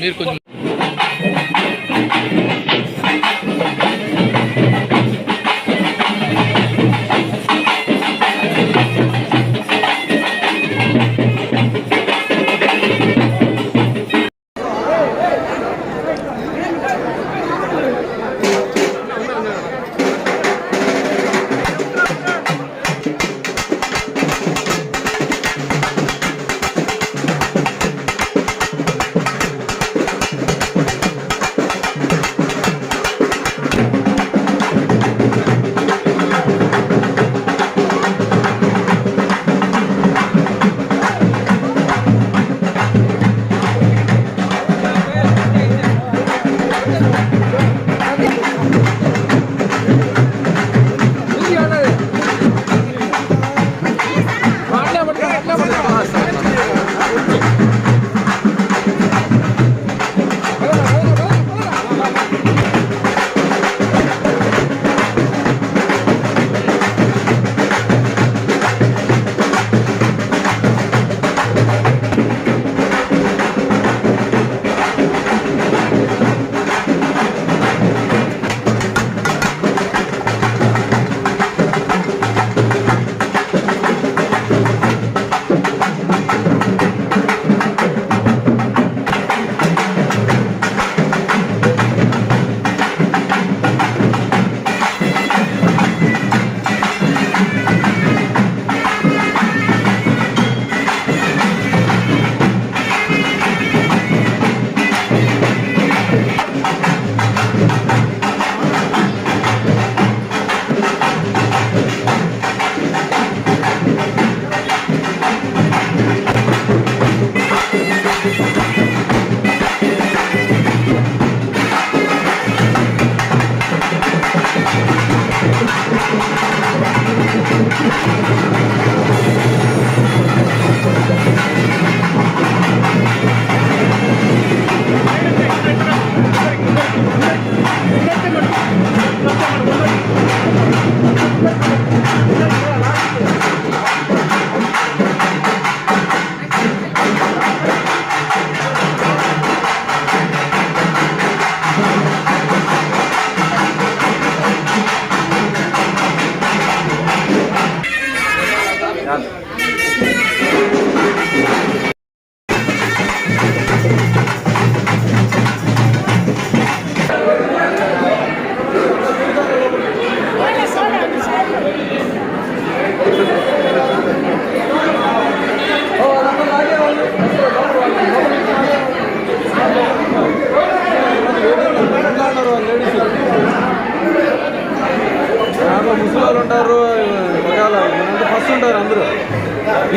మీరు కొంచెం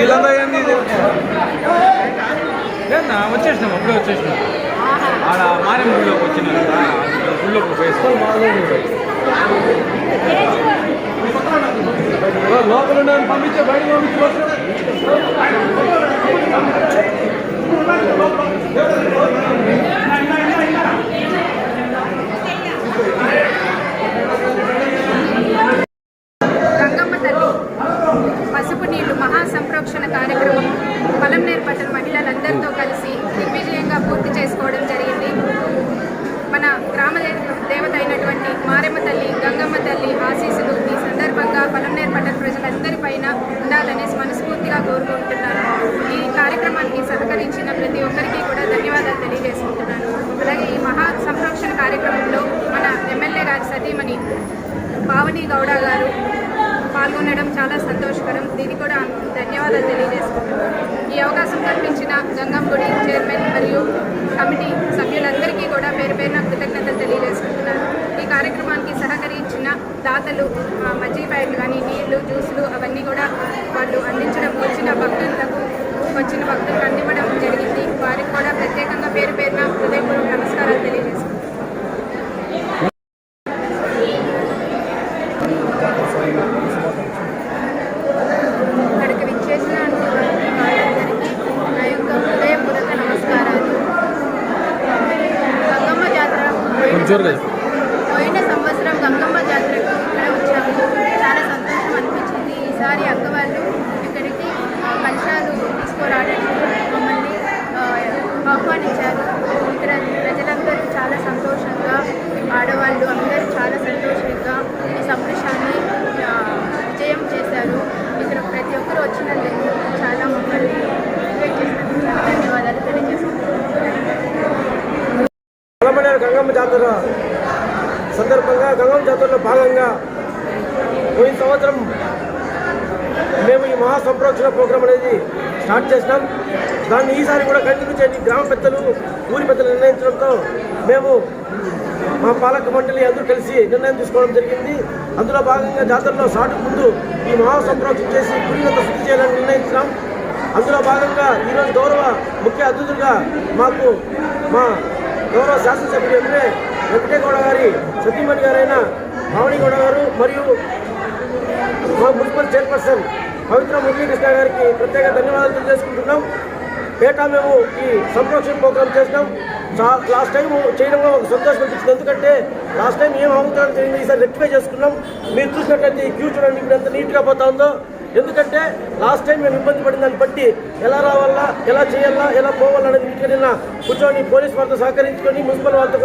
వీళ్ళంతా ఏంది లేదన్నా వచ్చేసినాం అప్పుడే వచ్చేసినాం ఆడ మారేం గుళ్ళోకి వచ్చినాం కదా గుళ్ళోకి వేసుకొని లోపల ఉన్నాను పంపించే బయట గంగమ్మ తల్లి పసుపు నీళ్లు మహాసంప్రోక్షణ కార్యక్రమం పలంనేరు పట్టణ మహిళలందరితో కలిసి దిగ్విజయంగా పూర్తి చేసుకోవడం జరిగింది. మన గ్రామ దేవత అయినటువంటి మారెమ్మ తల్లి గంగమ్మ తల్లి ఆశీస్సులు ఈ సందర్భంగా పలంనేరు పట్టణ ప్రజలందరిపైన ఉండాలనేసి మనస్ఫూర్తిగా కోరుకుంటున్నాను. ఈ కార్యక్రమానికి సహకరించిన ప్రతి ఒక్కరికి కూడా ధన్యవాదాలు తెలియజేసుకుంటున్నాను. అలాగే ఈ మహా సంరక్షణ కార్యక్రమంలో మన ఎమ్మెల్యే గారి సతీమణి పావని గౌడ గారు పాల్గొనడం చాలా సంతోషకరం. దీనికి కూడా ధన్యవాదాలు తెలియజేసుకుంటున్నాను. ఈ అవకాశం కల్పించిన గంగమ్మ గుడి చైర్మన్ మరియు కమిటీ సభ్యులందరికీ కూడా పేరు పేరున కృతజ్ఞతలు తెలియజేసుకుంటున్నాను. ఈ కార్యక్రమానికి సహకరించిన దాతలు మజ్జిగ ప్యాకెట్లు కానీ నీళ్లు జ్యూసులు అవన్నీ కూడా వాళ్ళు అందించడం వచ్చిన భక్తులకు అందివ్వడం జరిగింది. వారికి కూడా ప్రత్యేకంగా పేరు పేరున హృదయపూర్వక నమస్కారాలు తెలియజేసుకుంటున్నాను. ఇక్కడికి విచ్చేసిన వాళ్ళందరికీ నా యొక్క హృదయపూర్వక నమస్కారాలు. గంగమ్మ జాతర పోయిన సంవత్సరం గంగమ్మ జాతరకు ఇక్కడ వచ్చాము. చాలా సంతోషం అనిపించింది. ఈసారి అక్క వాళ్ళు ఇక్కడికి కలశాలు తీసుకురావడానికి మమ్మల్ని ఆహ్వానించారు. ఇక్కడ ప్రజలందరూ చాలా సంతోషంగా, ఆడవాళ్ళు అందరూ చాలా సంతోషంగా ఈ సంతోషాన్ని విజయం చేశారు. ఇక్కడ ప్రతి ఒక్కరు వచ్చినందుకు చాలా మమ్మల్ని ఎంకరేజ్ చేసినందుకు చాలా ధన్యవాదాలు తెలియజేస్తున్నాను. గంగమ్మ జాతర సందర్భంగా గంగమ్మ జాతరలో భాగంగా పోయిన సంవత్సరం మేము ఈ మహాసంప్రోక్షణ ప్రోగ్రాం అనేది స్టార్ట్ చేసినాం. దాన్ని ఈసారి కూడా కంటిన్యూ చేయండి. గ్రామ పెద్దలు, ఊరి పెద్దలు నిర్ణయించడంతో మేము మా పాలక మండలి అందరూ కలిసి నిర్ణయం తీసుకోవడం జరిగింది. అందులో భాగంగా జాతరలో స్టార్ట్ ముందు ఈ మహాసంప్రోక్షణ చేసి గుడినంత శుద్ధి చేయాలని నిర్ణయించినాం. అందులో భాగంగా ఈరోజు గౌరవ ముఖ్య అతిథులుగా మాకు మా గౌరవ శాసనసభ్యులు ఎమ్మెల్యే వెంకటేగౌడ గారి సతీమణి గారైన భావని గౌడ గారు మరియు మా మున్సిపల్ చైర్పర్సన్ పవిత్ర మురళీకృష్ణ గారికి ప్రత్యేక ధన్యవాదాలు తెలియజేసుకుంటున్నాం. మేము ఈ సంప్రోక్షణ ప్రోగ్రామ్ చేసినాం. లాస్ట్ టైం చేయడంలో ఒక సంతోషం అనిపించింది. ఎందుకంటే లాస్ట్ టైం ఏం అవతారం జరిగింది, ఈసారి రెక్టిఫై చేసుకున్నాం. మీరు చూసినట్లయితే ఈ క్యూ చూడండి ఇప్పుడు ఎంత నీట్గా పోతా ఉందో. ఎందుకంటే లాస్ట్ టైం మేము ఇబ్బంది పడిన దాన్ని బట్టి ఎలా రావాలా, ఎలా చేయాలా, ఎలా పోవాలనేది నీట్గా నిన్న కూర్చొని పోలీస్ వాళ్ళతో సహకరించుకొని మున్సిపల్ వాళ్ళతో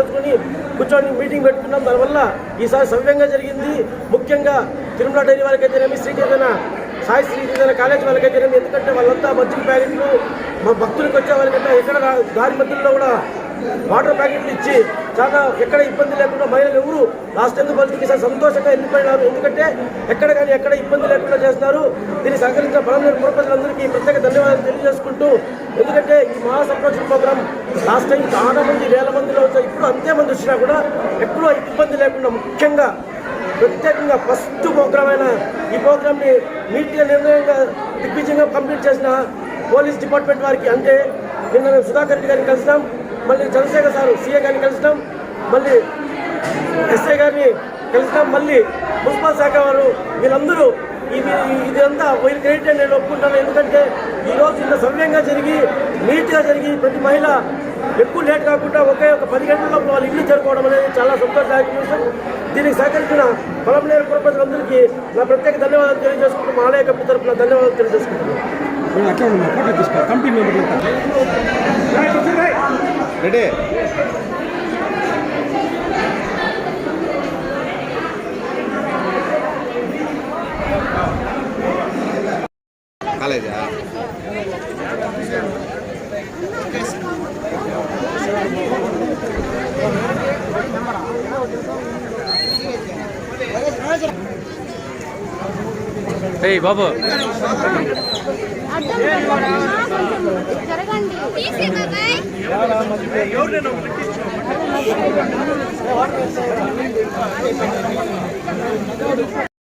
కూర్చొని మీటింగ్ పెట్టుకున్నాం. దానివల్ల ఈసారి సవ్యంగా జరిగింది. ముఖ్యంగా తిరుమల డైరీ వాళ్ళకైతేనేమి, శ్రీచైతన్య సాయి శ్రీచైతన్య కాలేజ్ వాళ్ళకైతేనేమి, ఎందుకంటే వాళ్ళంతా మజ్జిగ ప్యాకెట్లు మా భక్తులకు వచ్చే వాళ్ళకైతే ఎక్కడ దారి మధ్యలో కూడా వాటర్ ప్యాకెట్లు ఇచ్చి చాలా ఎక్కడ ఇబ్బంది లేకుండా మహిళలు ఎవరు లాస్ట్ టైం బతుకు సంతోషంగా వెళ్ళిపోయినారు. ఎందుకంటే ఎక్కడ ఇబ్బంది లేకుండా చేస్తున్నారు. దీన్ని సహకరించిన పలంనేరు ప్రజలందరికీ ప్రత్యేక ధన్యవాదాలు తెలియజేసుకుంటూ, ఎందుకంటే ఈ మహాసంప్రోక్షణ ప్రోగ్రాం లాస్ట్ టైం చాలా మంది వేల మందిలో వచ్చారు. ఇప్పుడు అంతే మంది వచ్చినా కూడా ఎప్పుడూ ఇబ్బంది లేకుండా ముఖ్యంగా ప్రత్యేకంగా ఫస్ట్ ప్రోగ్రామ్ అయిన ఈ ప్రోగ్రామ్ని నీట్గా నిర్ణయంగా దిగ్విజయంగా కంప్లీట్ చేసిన పోలీస్ డిపార్ట్మెంట్ వారికి, అంటే నిన్న మేము సుధాకర్ రెడ్డి గారిని కలిసినాం, మళ్ళీ చంద్రశేఖర్ సార్ సీఏ గారిని కలిసినాం, మళ్ళీ ఎస్ఐ గారిని కలిసినాం, మళ్ళీ మున్సిపల్ శాఖ వారు, వీళ్ళందరూ ఇదంతా వీళ్ళు క్రెడిట్ అని నేను ఒప్పుకుంటాను. ఎందుకంటే ఈరోజు ఇంత సవ్యంగా జరిగి నీట్గా జరిగి ప్రతి మహిళ ఎక్కువ లేట్ కాకుండా ఒకే ఒక 10 గంటల లోపల వాళ్ళు ఇల్లు చేరుకోవడం అనేది చాలా సంతోషదాయక విషయం. దీనికి సహకరించిన పలంనేరు ప్రజలందరికీ నా ప్రత్యేక ధన్యవాదాలు తెలియజేసుకుంటున్నాం. ఆలయ కమిటీ తరఫున ధన్యవాదాలు తెలియజేసుకుంటున్నాం. రెడీ కాలేజా ఏయ్ బాబు జరగండి.